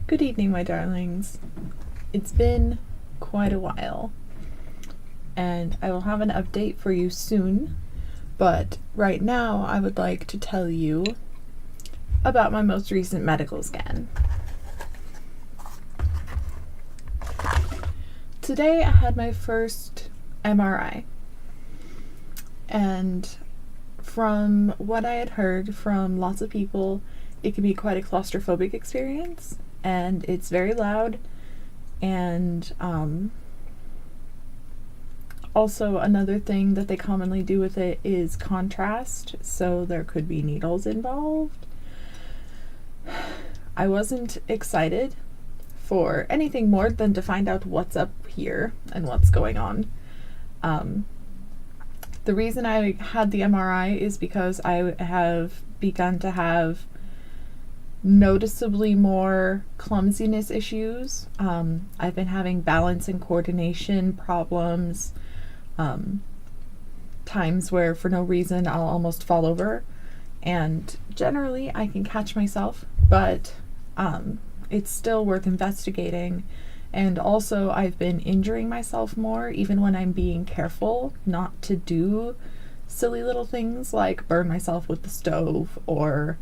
Good evening, my darlings. It's been quite a while, and I will have an update for you soon, but right now I would like to tell you about my most recent medical scan. Today I had my first MRI, and from what I had heard from lots of people, it can be quite a claustrophobic experience, and it's very loud, and also another thing that they commonly do with it is contrast, so there could be needles involved. I wasn't excited for anything more than to find out what's up here and what's going on. The reason I had the MRI is because I have begun to have noticeably more clumsiness issues. I've been having balance and coordination problems, times where for no reason I'll almost fall over, and generally I can catch myself, but it's still worth investigating. And also I've been injuring myself more, even when I'm being careful not to do silly little things like burn myself with the stove or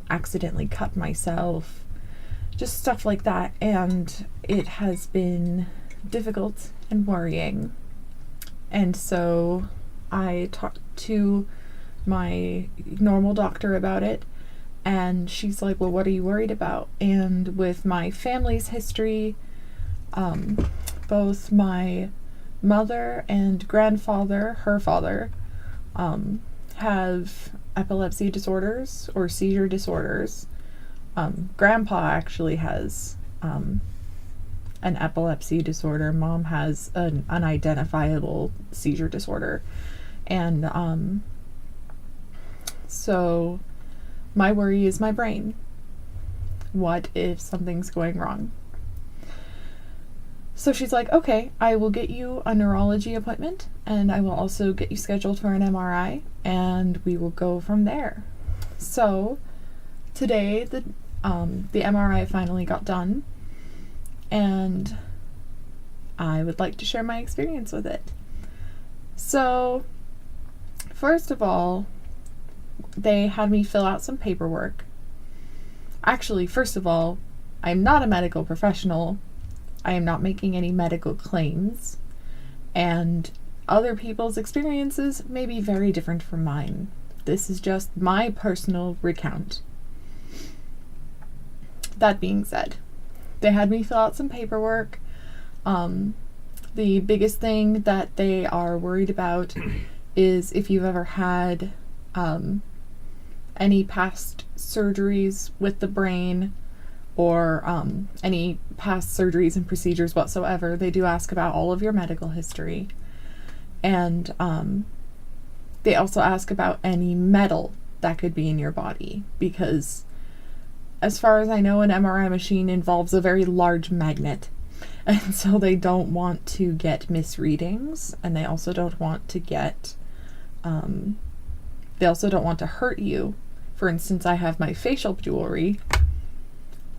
accidentally cut myself, just stuff like that, and it has been difficult and worrying. And so I talked to my normal doctor about it, and she's like, well, what are you worried about? And with my family's history, both my mother and grandfather, her father, have epilepsy disorders or seizure disorders. Grandpa actually has an epilepsy disorder. Mom has an unidentifiable seizure disorder. And so my worry is my brain. What if something's going wrong? So she's like, okay, I will get you a neurology appointment, and I will also get you scheduled for an MRI, and we will go from there. So today the MRI finally got done, and I would like to share my experience with it. So first of all, they had me fill out some paperwork. Actually, first of all, I'm not a medical professional. I am not making any medical claims, and other people's experiences may be very different from mine. This is just my personal recount. That being said, they had me fill out some paperwork. The biggest thing that they are worried about is if you've ever had any past surgeries with the brain, or any past surgeries and procedures whatsoever. They do ask about all of your medical history. And they also ask about any metal that could be in your body, because as far as I know, an MRI machine involves a very large magnet. And so they don't want to get misreadings, and they also don't want to get, they also don't want to hurt you. For instance, I have my facial jewelry,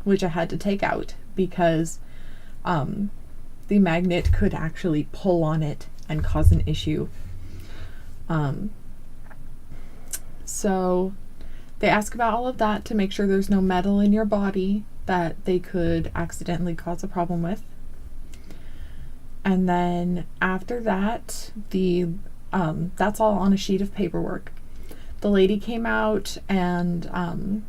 which I had to take out because the magnet could actually pull on it and cause an issue. So they ask about all of that to make sure there's no metal in your body that they could accidentally cause a problem with. And then after that, that's all on a sheet of paperwork. The lady came out, and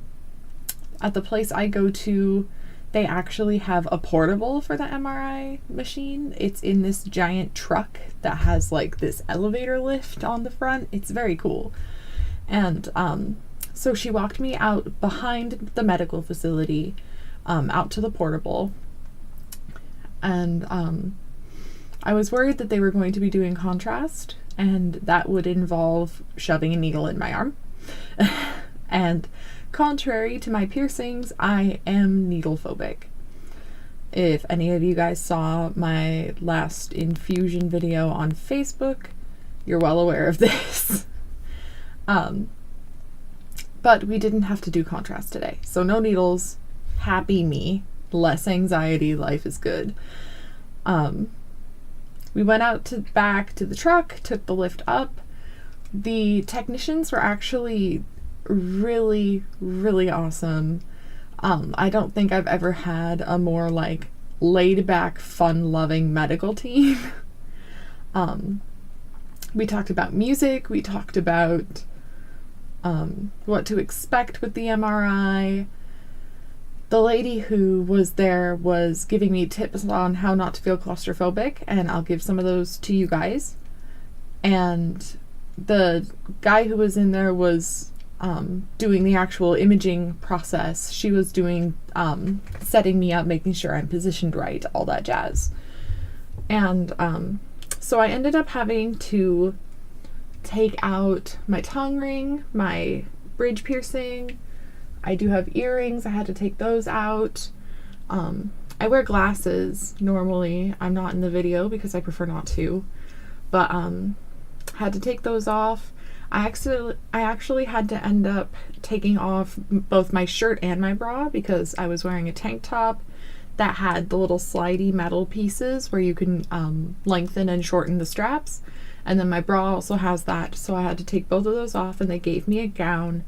at the place I go to, they actually have a portable for the MRI machine. It's in this giant truck that has like this elevator lift on the front. It's very cool. And so she walked me out behind the medical facility, out to the portable. And I was worried that they were going to be doing contrast, and that would involve shoving a needle in my arm. And contrary to my piercings, I am needle phobic. If any of you guys saw my last infusion video on Facebook, you're well aware of this. But we didn't have to do contrast today, so no needles, happy me, less anxiety, life is good. We went out back to the truck, took the lift up. The technicians were actually really, really awesome. I don't think I've ever had a more like laid back, fun loving medical team. We talked about music, we talked about what to expect with the MRI. The lady who was there was giving me tips on how not to feel claustrophobic, and I'll give some of those to you guys. And the guy who was in there was doing the actual imaging process. She was doing setting me up, making sure I'm positioned right, all that jazz. And so I ended up having to take out my tongue ring, my bridge piercing. I do have earrings. I had to take those out. I wear glasses normally. I'm not in the video because I prefer not to. But had to take those off. I actually had to end up taking off both my shirt and my bra because I was wearing a tank top that had the little slidey metal pieces where you can lengthen and shorten the straps. And then my bra also has that, so I had to take both of those off, and they gave me a gown,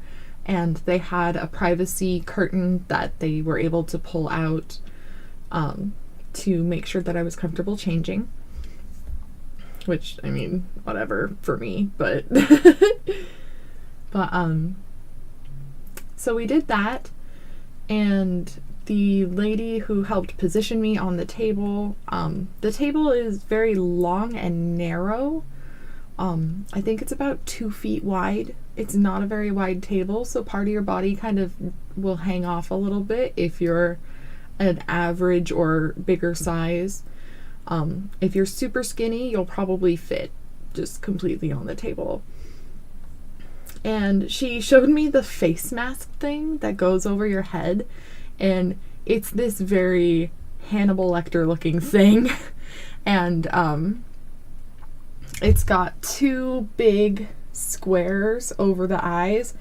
and they had a privacy curtain that they were able to pull out to make sure that I was comfortable changing. Which, I mean, whatever for me, but so we did that, and the lady who helped position me on the table is very long and narrow. I think it's about 2 feet wide. It's not a very wide table, so part of your body kind of will hang off a little bit if you're an average or bigger size. If you're super skinny, you'll probably fit just completely on the table. And she showed me the face mask thing that goes over your head, and it's this very Hannibal Lecter looking thing. And it's got 2 big squares over the eyes,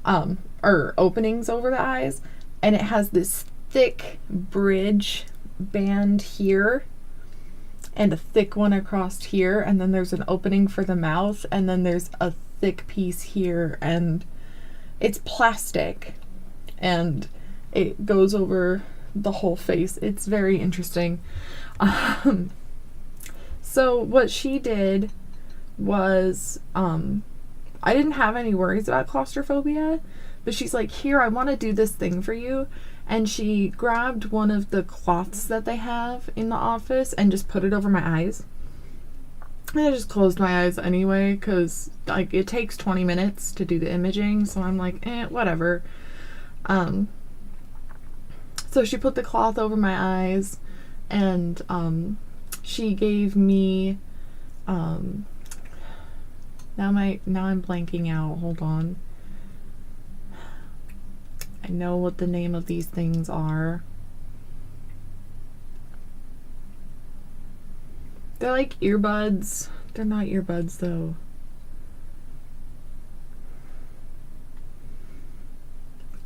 or openings over the eyes, and it has this thick bridge band here and a thick one across here, and then there's an opening for the mouth, and then there's a thick piece here, and it's plastic and it goes over the whole face. It's very interesting. So what she did was, I didn't have any worries about claustrophobia, but she's like, here, I want to do this thing for you. And she grabbed one of the cloths that they have in the office and just put it over my eyes. And I just closed my eyes anyway, because like it takes 20 minutes to do the imaging, so I'm like, whatever. So she put the cloth over my eyes, and she gave me now I'm blanking out. Hold on. I know what the name of these things are. They're like earbuds. They're not earbuds though.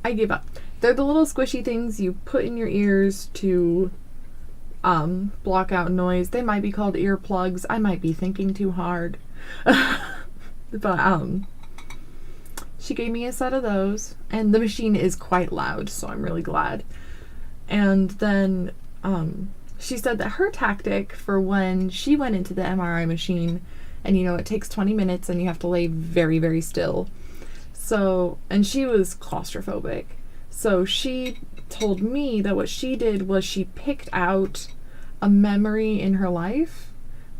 I give up. They're the little squishy things you put in your ears to block out noise. They might be called earplugs. I might be thinking too hard. But she gave me a set of those, and the machine is quite loud, so I'm really glad. And then she said that her tactic for when she went into the MRI machine, and you know, it takes 20 minutes and you have to lay very, very still. So, and she was claustrophobic. So she told me that what she did was she picked out a memory in her life.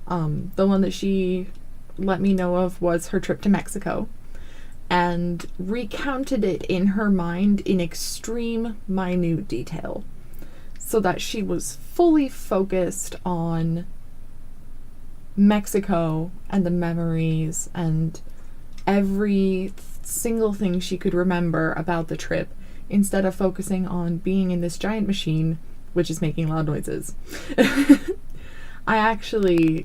The one that she let me know of was her trip to Mexico, and recounted it in her mind in extreme minute detail, so that she was fully focused on Mexico and the memories and every single thing she could remember about the trip, instead of focusing on being in this giant machine which is making loud noises. I actually,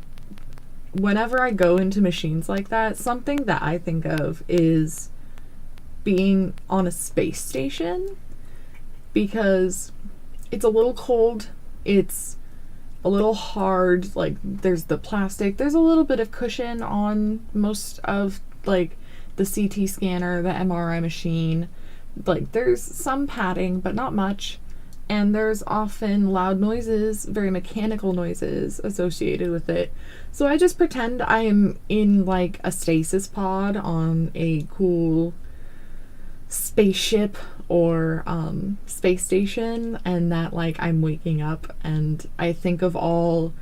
whenever I go into machines like that, something that I think of is being on a space station because it's a little cold, it's a little hard, like there's the plastic, there's a little bit of cushion on most of like the CT scanner, the MRI machine, like there's some padding but not much, and there's often loud noises, very mechanical noises associated with it. So I just pretend I am in like a stasis pod on a cool spaceship or space station, and that like I'm waking up and I think of all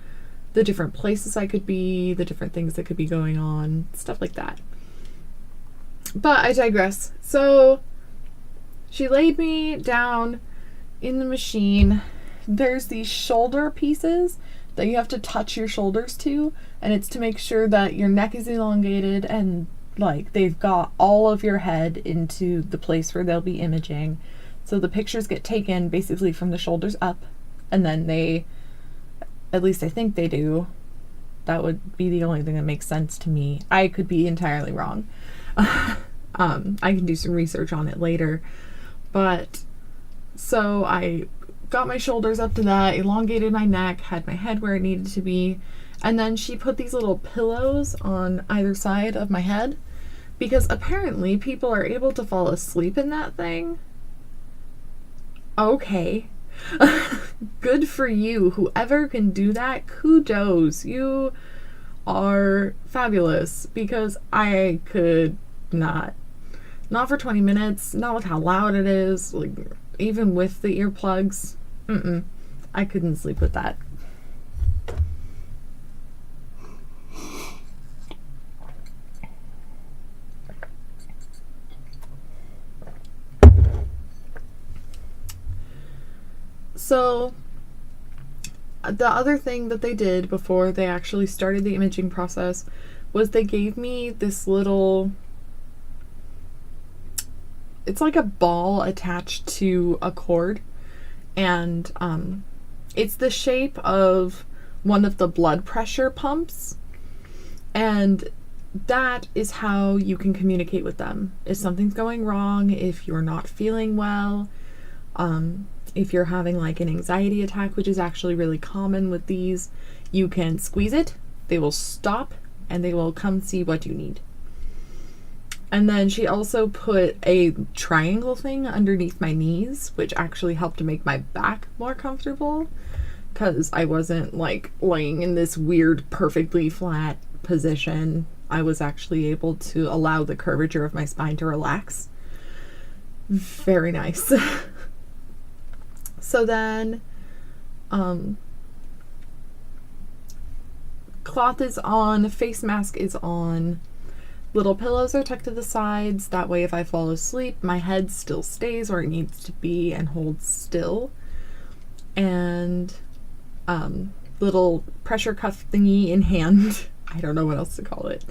the different places I could be, the different things that could be going on, stuff like that. But I digress. So she laid me down in the machine. There's these shoulder pieces that you have to touch your shoulders to, and it's to make sure that your neck is elongated and like they've got all of your head into the place where they'll be imaging. So the pictures get taken basically from the shoulders up, and then they, at least I think they do, that would be the only thing that makes sense to me. I could be entirely wrong. I can do some research on it later. But so I got my shoulders up to that, elongated my neck, had my head where it needed to be, and then she put these little pillows on either side of my head, because apparently people are able to fall asleep in that thing. Okay. Good for you. Whoever can do that, kudos. You are fabulous, because I could not. Not for 20 minutes, not with how loud it is, like even with the earplugs. I couldn't sleep with that. So the other thing that they did before they actually started the imaging process was they gave me this little, it's like a ball attached to a cord, and it's the shape of one of the blood pressure pumps, and that is how you can communicate with them. If something's going wrong, if you're not feeling well, if you're having like an anxiety attack, which is actually really common with these, you can squeeze it, they will stop, and they will come see what you need. And then she also put a triangle thing underneath my knees, which actually helped to make my back more comfortable, because I wasn't like laying in this weird perfectly flat position. I was actually able to allow the curvature of my spine to relax. Very nice. So then cloth is on, face mask is on, little pillows are tucked to the sides, that way if I fall asleep my head still stays where it needs to be and holds still, and little pressure cuff thingy in hand. I don't know what else to call it.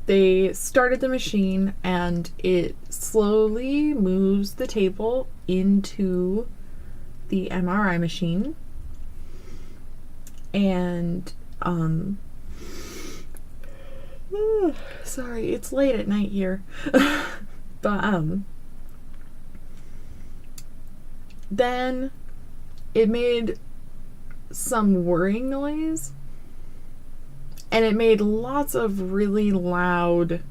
They started the machine and it slowly moves the table into the MRI machine, and sorry, it's late at night here. But then it made some whirring noise, and it made lots of really loud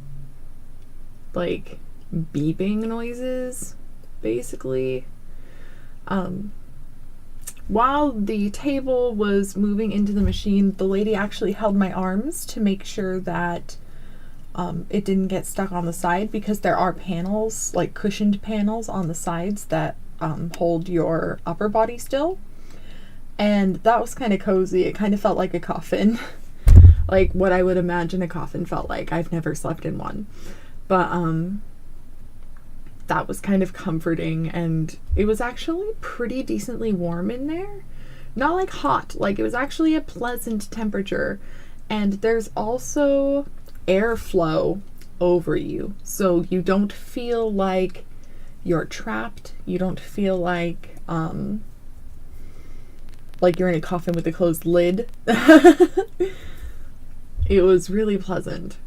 like beeping noises basically. While the table was moving into the machine, the lady actually held my arms to make sure that it didn't get stuck on the side, because there are panels, like cushioned panels on the sides that hold your upper body still. And that was kind of cozy. It kind of felt like a coffin. Like what I would imagine a coffin felt like. I've never slept in one. But that was kind of comforting, and it was actually pretty decently warm in there. Not like hot, like it was actually a pleasant temperature. And there's also airflow over you, so you don't feel like you're trapped. You don't feel like you're in a coffin with a closed lid. It was really pleasant.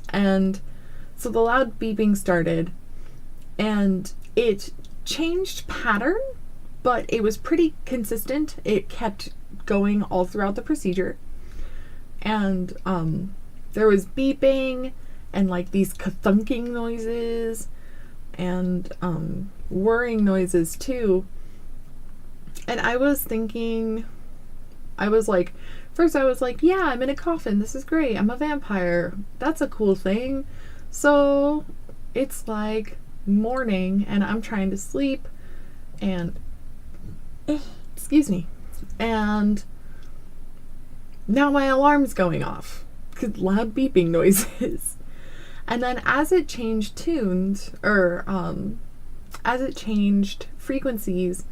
And so the loud beeping started, And it changed pattern, but it was pretty consistent. It kept going all throughout the procedure. And there was beeping and like these ka-thunking noises and whirring noises too. And I was like, first I was like, yeah, I'm in a coffin. This is great. I'm a vampire. That's a cool thing. So it's like morning and I'm trying to sleep and excuse me. And now my alarm's going off. Loud beeping noises. And then as it changed tunes, or as it changed frequencies,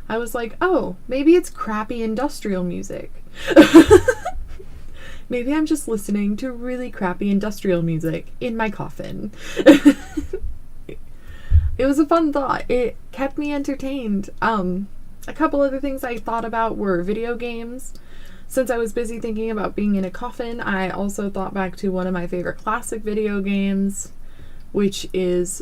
I was like, oh, maybe it's crappy industrial music. Maybe I'm just listening to really crappy industrial music in my coffin. It was a fun thought. It kept me entertained. A couple other things I thought about were video games. Since I was busy thinking about being in a coffin, I also thought back to one of my favorite classic video games, which is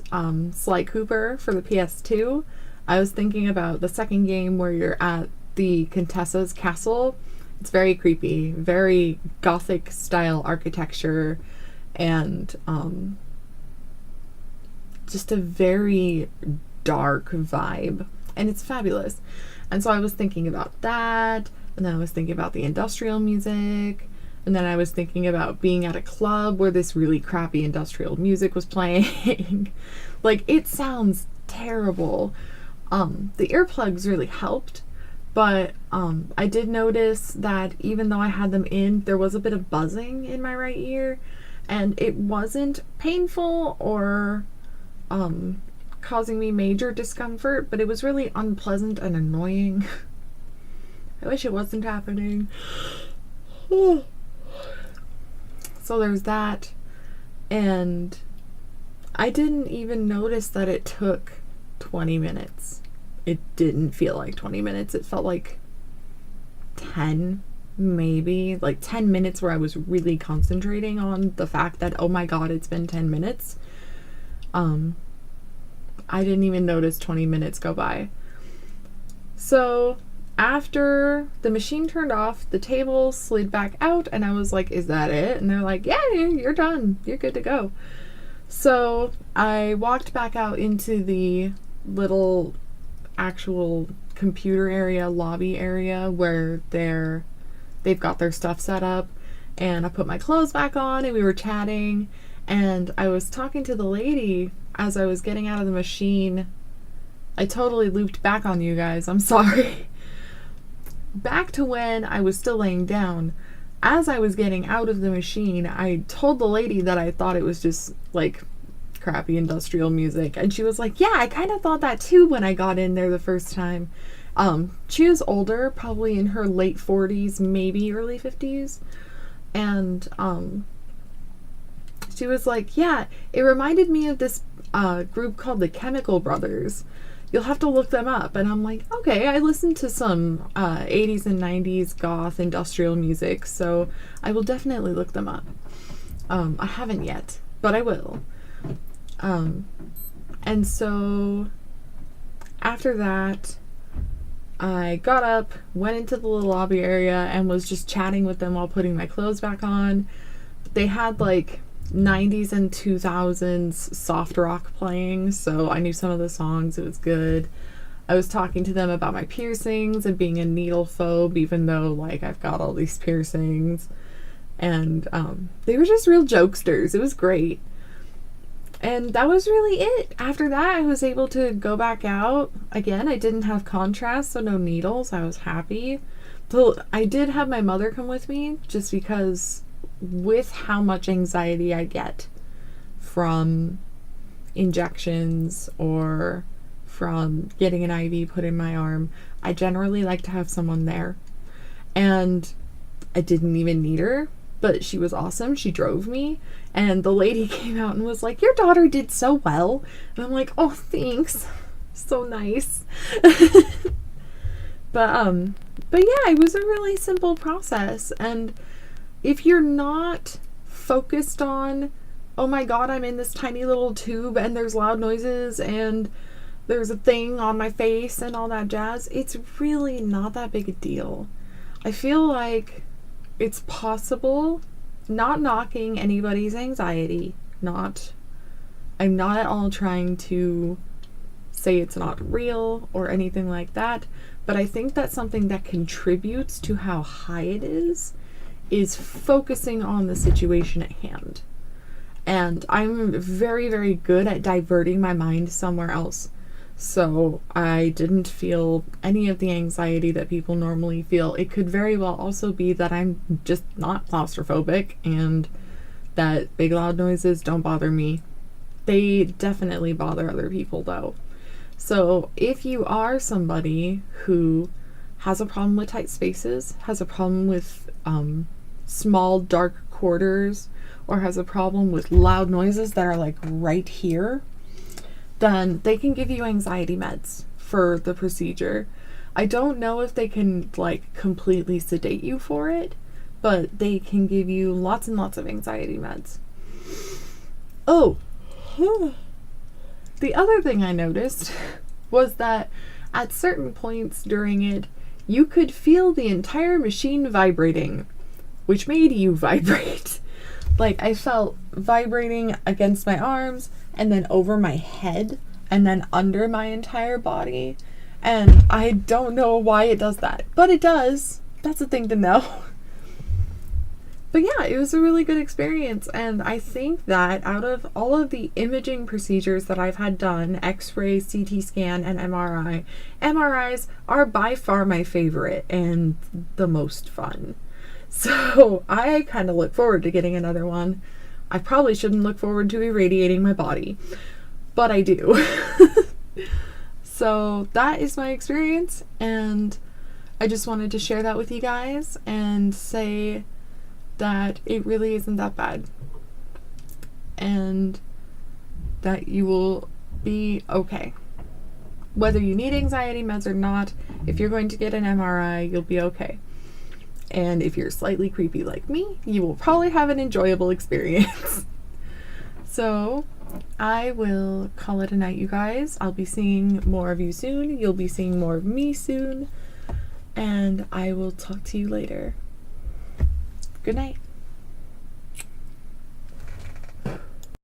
Sly Cooper for the PS2. I was thinking about the second game where you're at the Contessa's castle. It's very creepy, very gothic style architecture, and just a very dark vibe. And it's fabulous. And so I was thinking about that. And then I was thinking about the industrial music. And then I was thinking about being at a club where this really crappy industrial music was playing. Like, it sounds terrible. The earplugs really helped. But I did notice that even though I had them in, there was a bit of buzzing in my right ear. And it wasn't painful or causing me major discomfort, but it was really unpleasant and annoying. I wish it wasn't happening. So there's that. And I didn't even notice that it took 20 minutes. It didn't feel like 20 minutes. It felt like 10, maybe. Like 10 minutes where I was really concentrating on the fact that, oh my god, it's been 10 minutes. I didn't even notice 20 minutes go by. So after the machine turned off, the table slid back out, and I was like, is that it? And they're like, yeah, you're done. You're good to go. So I walked back out into the little actual computer area, lobby area, where they've got their stuff set up, and I put my clothes back on, and we were chatting, and I was talking to the lady as I was getting out of the machine. I totally looped back on you guys. I'm sorry. Back to when I was still laying down. As I was getting out of the machine, I told the lady that I thought it was just like crappy industrial music. And she was like, yeah, I kind of thought that too when I got in there the first time. She was older, probably in her late 40s, maybe early 50s. And she was like, yeah, it reminded me of this group called the Chemical Brothers. You'll have to look them up. And I'm like, okay, I listened to some 80s and 90s goth industrial music, so I will definitely look them up. I haven't yet, but I will. And so after that, I got up, went into the little lobby area, and was just chatting with them while putting my clothes back on. They had like 90s and 2000s soft rock playing, so I knew some of the songs. It was good. I was talking to them about my piercings and being a needle phobe, even though like I've got all these piercings, and they were just real jokesters. It was great. And that was really it. After that, I was able to go back out again. I didn't have contrast, so no needles. I was happy. So I did have my mother come with me, just because with how much anxiety I get from injections or from getting an IV put in my arm, I generally like to have someone there. And I didn't even need her, but she was awesome. She drove me, and the lady came out and was like, your daughter did so well. And I'm like, oh, thanks. So nice. But yeah, it was a really simple process. And if you're not focused on oh my god, I'm in this tiny little tube and there's loud noises and there's a thing on my face and all that jazz. It's really not that big a deal. I feel like it's possible, not knocking anybody's anxiety, I'm not at all trying to say it's not real or anything like that, but I think that something that contributes to how high it is focusing on the situation at hand. And I'm very, very good at diverting my mind somewhere else. So I didn't feel any of the anxiety that people normally feel. It could very well also be that I'm just not claustrophobic and that big loud noises don't bother me. They definitely bother other people though. So if you are somebody who has a problem with tight spaces, has a problem with small dark quarters, or has a problem with loud noises that are like right here, then they can give you anxiety meds for the procedure. I don't know if they can like completely sedate you for it, but they can give you lots and lots of anxiety meds. Oh, the other thing I noticed was that at certain points during it, you could feel the entire machine vibrating, which made you vibrate. Like, I felt vibrating against my arms and then over my head and then under my entire body. And I don't know why it does that, but it does. That's a thing to know. But yeah, it was a really good experience, and I think that out of all of the imaging procedures that I've had done, X-ray, CT scan, and MRI, MRIs are by far my favorite and the most fun. So I kind of look forward to getting another one. I probably shouldn't look forward to irradiating my body, but I do. So that is my experience, and I just wanted to share that with you guys and say that it really isn't that bad and that you will be okay. Whether you need anxiety meds or not, if you're going to get an MRI, you'll be okay. And if you're slightly creepy like me, you will probably have an enjoyable experience. So I will call it a night, you guys. I'll be seeing more of you soon. You'll be seeing more of me soon. And I will talk to you later. Good night.